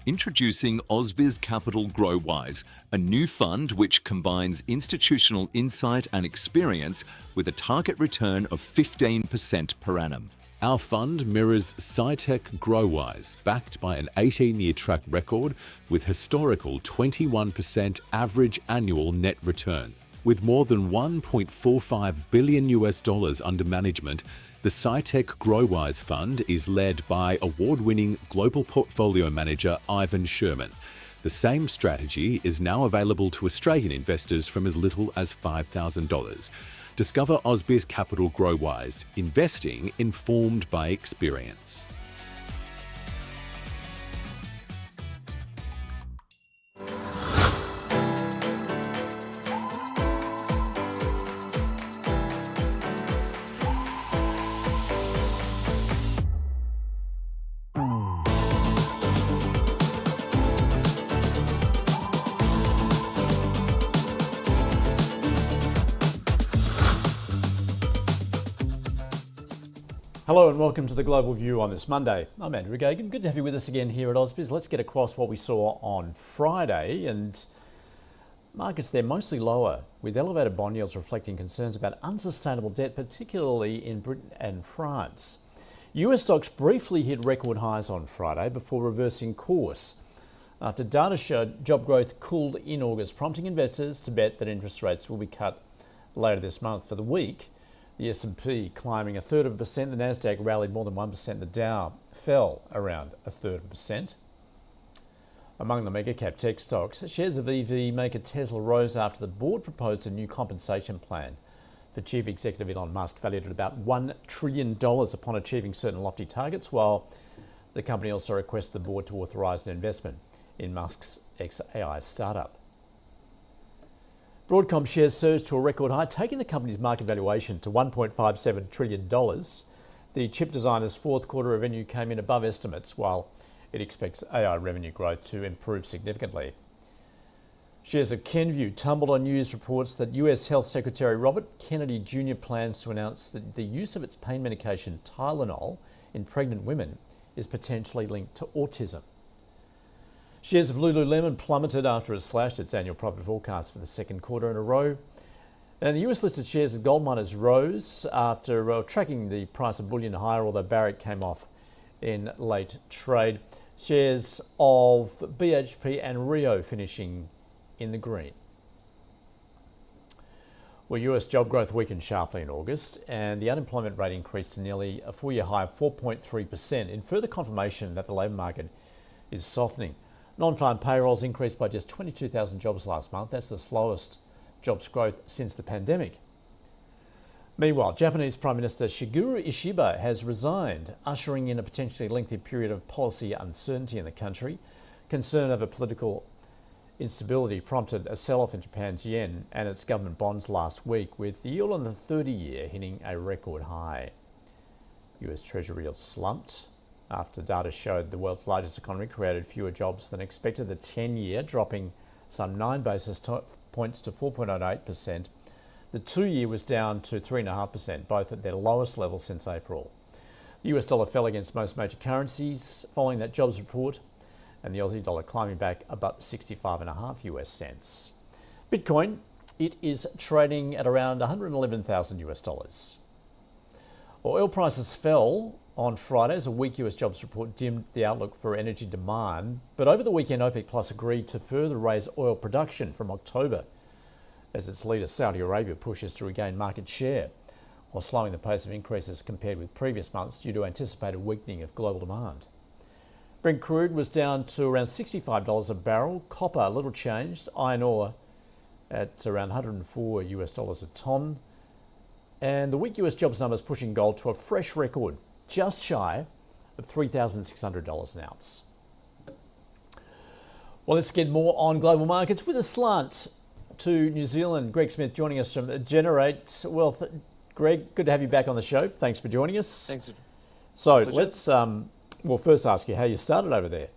Introducing Ausbiz Capital GrowWise, a new fund which combines institutional insight and experience with a target return of 15% per annum. Our fund mirrors SciTech GrowWise, backed by an 18-year track record with historical 21% average annual net return. With more than $1.45 billion under management, the SciTech GrowWise Fund is led by award-winning global portfolio manager Ivan Sherman. The same strategy is now available to Australian investors from as little as $5,000. Discover Ausbiz Capital GrowWise, investing informed by experience. Hello and welcome to the Global View on this Monday. I'm Andrew Gagan. Good to have you with us again here at Ausbiz. Let's get across what we saw on Friday, and markets there mostly lower, with elevated bond yields reflecting concerns about unsustainable debt, particularly in Britain and France. US stocks briefly hit record highs on Friday before reversing course after data showed job growth cooled in August, prompting investors to bet that interest rates will be cut later this month. For the week, the S&P climbing 0.33%, the NASDAQ rallied more than 1%, the Dow fell around 0.33%. Among the mega-cap tech stocks, shares of EV maker Tesla rose after the board proposed a new compensation plan for Chief Executive Elon Musk, valued at about $1 trillion upon achieving certain lofty targets, while the company also requested the board to authorise an investment in Musk's XAI startup. Broadcom shares surged to a record high, taking the company's market valuation to $1.57 trillion. The chip designer's fourth quarter revenue came in above estimates, while it expects AI revenue growth to improve significantly. Shares of Kenvue tumbled on news reports that US Health Secretary Robert Kennedy Jr. plans to announce that the use of its pain medication Tylenol in pregnant women is potentially linked to autism. Shares of Lululemon plummeted after it slashed its annual profit forecast for the second quarter in a row. And the US-listed shares of gold miners rose after tracking the price of bullion higher, although Barrick came off in late trade. Shares of BHP and Rio finishing in the green. Well, US job growth weakened sharply in August, and the unemployment rate increased to nearly a four-year high of 4.3%, in further confirmation that the labour market is softening. Non-farm payrolls increased by just 22,000 jobs last month. That's the slowest jobs growth since the pandemic. Meanwhile, Japanese Prime Minister Shigeru Ishiba has resigned, ushering in a potentially lengthy period of policy uncertainty in the country. Concern over political instability prompted a sell-off in Japan's yen and its government bonds last week, with the yield on the 30-year hitting a record high. US Treasury yields slumped after data showed the world's largest economy created fewer jobs than expected, the 10-year dropping some 9 basis points to 4.08%. The 2-year was down to 3.5%, both at their lowest level since April. The US dollar fell against most major currencies following that jobs report, and the Aussie dollar climbing back about 65.5 US cents. Bitcoin, it is trading at around 111,000 US dollars. Oil prices fell on Friday as a weak US jobs report dimmed the outlook for energy demand, but over the weekend OPEC Plus agreed to further raise oil production from October as its leader Saudi Arabia pushes to regain market share, while slowing the pace of increases compared with previous months due to anticipated weakening of global demand. Brent crude was down to around $65 a barrel, copper little changed, iron ore at around $104 US a tonne, and the weak US jobs numbers pushing gold to a fresh record, just shy of $3,600 an ounce. Well, let's get more on global markets with a slant to New Zealand. Greg Smith joining us from Generate Wealth. Greg, good to have you back on the show. Thanks for joining us. Thanks. So let's first ask you how you started over there.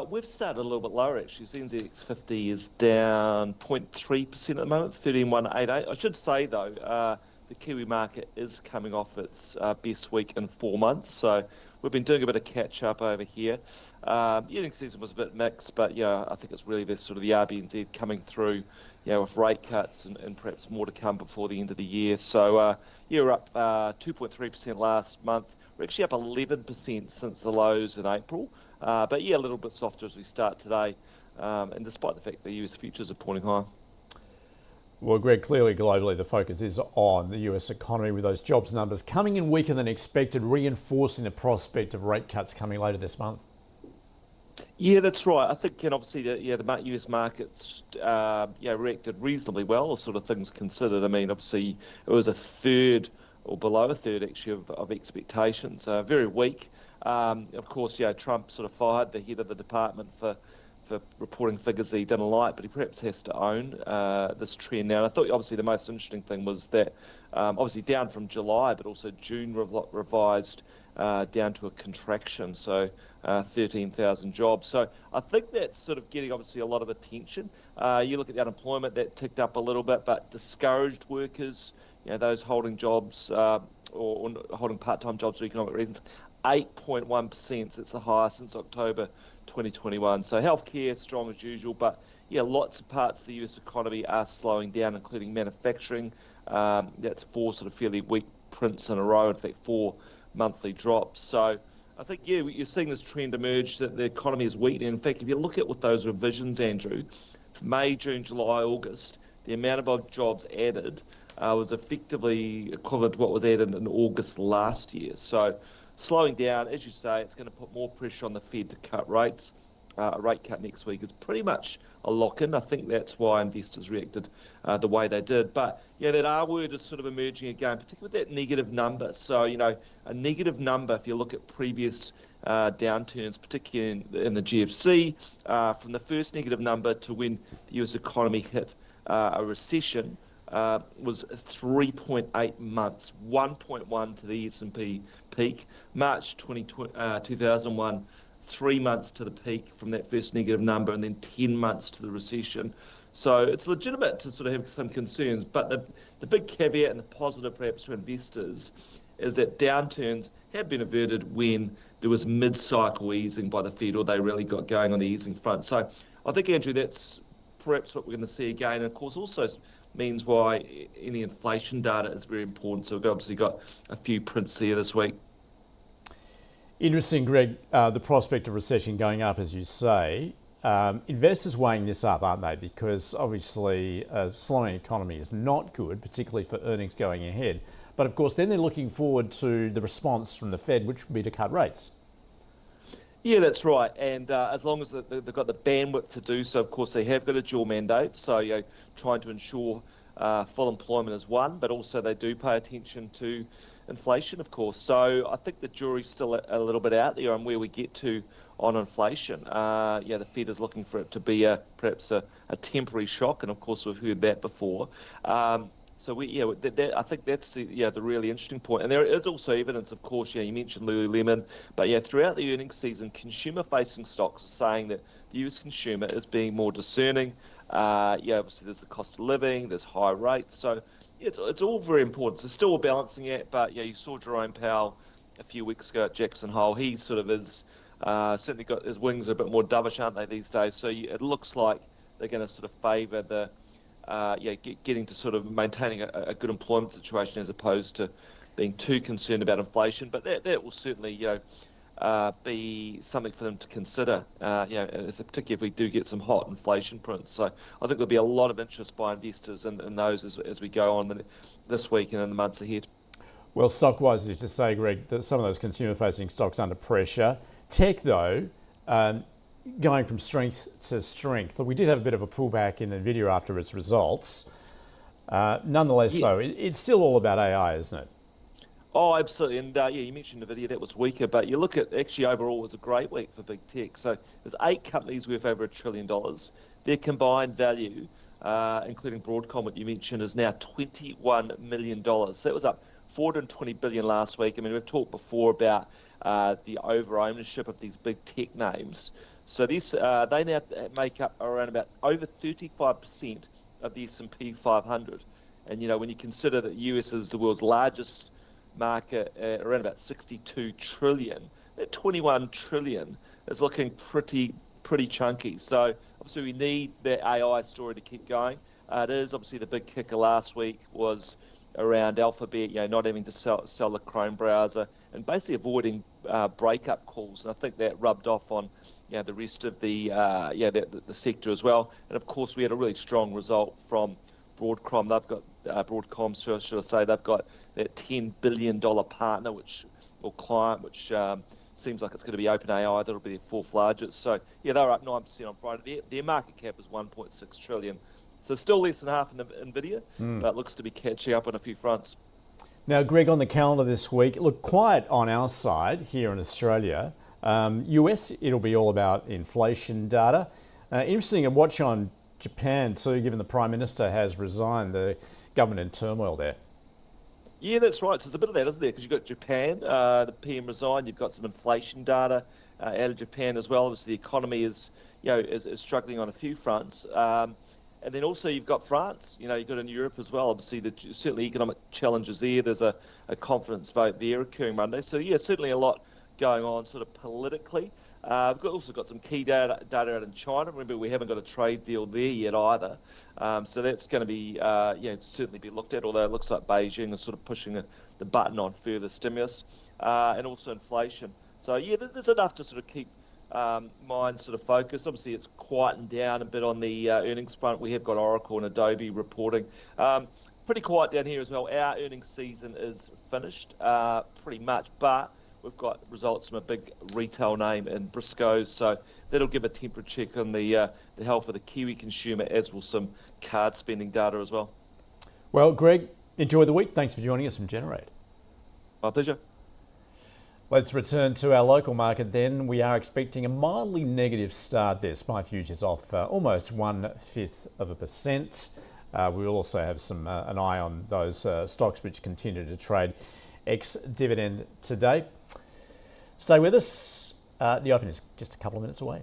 We've started a little bit lower actually. NZX 50 is down 0.3% at the moment, 13,188. I should say though, the Kiwi market is coming off its best week in 4 months, so we've been doing a bit of catch up over here. The earnings season was a bit mixed, but I think it's really this sort of the RBNZ coming through, with rate cuts and perhaps more to come before the end of the year. So we're up 2.3% last month. We're actually up 11% since the lows in April, but a little bit softer as we start today. And despite the fact the US futures are pointing high. Well, Greg, clearly globally the focus is on the US economy with those jobs numbers coming in weaker than expected, reinforcing the prospect of rate cuts coming later this month. Yeah, that's right. I think, obviously, the US markets, reacted reasonably well, all sort of things considered. I mean, obviously, it was a third or below a third, actually, of expectations. Very weak. Of course, Trump sort of fired the head of the department for reporting figures that he didn't like, but he perhaps has to own this trend now. And I thought, obviously, the most interesting thing was that, obviously, down from July, but also June revised down to a contraction, so 13,000 jobs. So I think that's sort of getting, obviously, a lot of attention. You look at the unemployment, that ticked up a little bit, but discouraged workers, those holding jobs or holding part-time jobs for economic reasons, 8.1%. So it's the highest since October 2021. So healthcare, strong as usual, but lots of parts of the US economy are slowing down, including manufacturing. That's 4 sort of fairly weak prints in a row, in fact, 4 monthly drops. So I think, you're seeing this trend emerge that the economy is weak. In fact, if you look at what those revisions, Andrew, May, June, July, August, the amount of jobs added was effectively equivalent to what was added in August last year. So slowing down, as you say, it's going to put more pressure on the Fed to cut rates. A rate cut next week is pretty much a lock-in. I think that's why investors reacted the way they did. But, that R word is sort of emerging again, particularly with that negative number. So, a negative number, if you look at previous downturns, particularly in the GFC, from the first negative number to when the US economy hit a recession, was 3.8 months, 1.1 to the S&P peak. March 2001, 3 months to the peak from that first negative number, and then 10 months to the recession. So it's legitimate to sort of have some concerns, but the big caveat and the positive perhaps to investors is that downturns have been averted when there was mid-cycle easing by the Fed, or they really got going on the easing front. So I think, Andrew, that's perhaps what we're going to see again. And of course, also means why any inflation data is very important. So we've obviously got a few prints here this week. Interesting, Greg, the prospect of recession going up, as you say. Investors weighing this up, aren't they? Because obviously a slowing economy is not good, particularly for earnings going ahead. But of course, then they're looking forward to the response from the Fed, which would be to cut rates. Yeah, that's right. And as long as they've got the bandwidth to do so, of course, they have got a dual mandate. So, trying to ensure full employment is one, but also they do pay attention to inflation, of course. So I think the jury's still a little bit out there on where we get to on inflation. The Fed is looking for it to be perhaps a temporary shock, and of course we've heard that before. So I think that's the really interesting point. And there is also evidence, of course, you mentioned Lululemon, but throughout the earnings season, consumer-facing stocks are saying that the US consumer is being more discerning. Obviously there's the cost of living, there's high rates, so it's all very important. So still a balancing act, but you saw Jerome Powell a few weeks ago at Jackson Hole. He sort of is certainly got his wings a bit more dovish, aren't they, these days? So it looks like they're going to sort of favour the getting to sort of maintaining a good employment situation as opposed to being too concerned about inflation. But that will certainly be something for them to consider, particularly if we do get some hot inflation prints. So I think there'll be a lot of interest by investors in those as we go on this week and in the months ahead. Well, stock-wise, as you say, Greg, that some of those consumer-facing stocks under pressure. Tech, though, going from strength to strength. We did have a bit of a pullback in Nvidia after its results. Nonetheless, though, it's still all about AI, isn't it? Oh, absolutely. And you mentioned Nvidia, that was weaker, but you look at actually overall it was a great week for big tech. So there's 8 companies worth over $1 trillion. Their combined value, including Broadcom, what you mentioned, is now $21 million. So that was up $420 billion last week. I mean, we've talked before about the over ownership of these big tech names. So these they now make up around about over 35% of the S&P 500. And when you consider that the US is the world's largest market, around about 62 trillion, that 21 trillion is looking pretty chunky. So obviously we need that AI story to keep going. It is obviously the big kicker last week was around Alphabet, not having to sell the Chrome browser and basically avoiding breakup calls. And I think that rubbed off on the rest of the sector as well. And of course we had a really strong result from Broadcom. They've got Broadcom, should I say, they've got that $10 billion partner, client, which seems like it's going to be OpenAI. That'll be their fourth largest. So yeah, they were up 9% on Friday. Their market cap is 1.6 trillion. So still less than half in Nvidia, but looks to be catching up on a few fronts. Now, Greg, on the calendar this week, look, quiet on our side here in Australia. US, it'll be all about inflation data. Interesting to watch on Japan too, given the Prime Minister has resigned, the government in turmoil there. Yeah, that's right. So there's a bit of that, isn't there? Because you've got Japan, the PM resigned. You've got some inflation data out of Japan as well. Obviously, the economy is struggling on a few fronts. And then also you've got France. You've got in Europe as well. Obviously, certainly economic challenges there. There's a confidence vote there occurring Monday. So yeah, certainly a lot going on sort of politically. We've also got some key data out in China. Remember, we haven't got a trade deal there yet either. So that's going to be, certainly be looked at, although it looks like Beijing is sort of pushing the button on further stimulus and also inflation. So yeah, there's enough to sort of keep minds sort of focused. Obviously, it's quietened down a bit on the earnings front. We have got Oracle and Adobe reporting. Pretty quiet down here as well. Our earnings season is finished pretty much, but we've got results from a big retail name in Briscoes, so that'll give a temperature check on the health of the Kiwi consumer, as will some card spending data as well. Well, Greg, enjoy the week. Thanks for joining us from Generate. My pleasure. Let's return to our local market then. We are expecting a mildly negative start there. SPI futures off almost 0.1%. We will also have an eye on those stocks which continue to trade ex-dividend today. Stay with us. The open is just a couple of minutes away.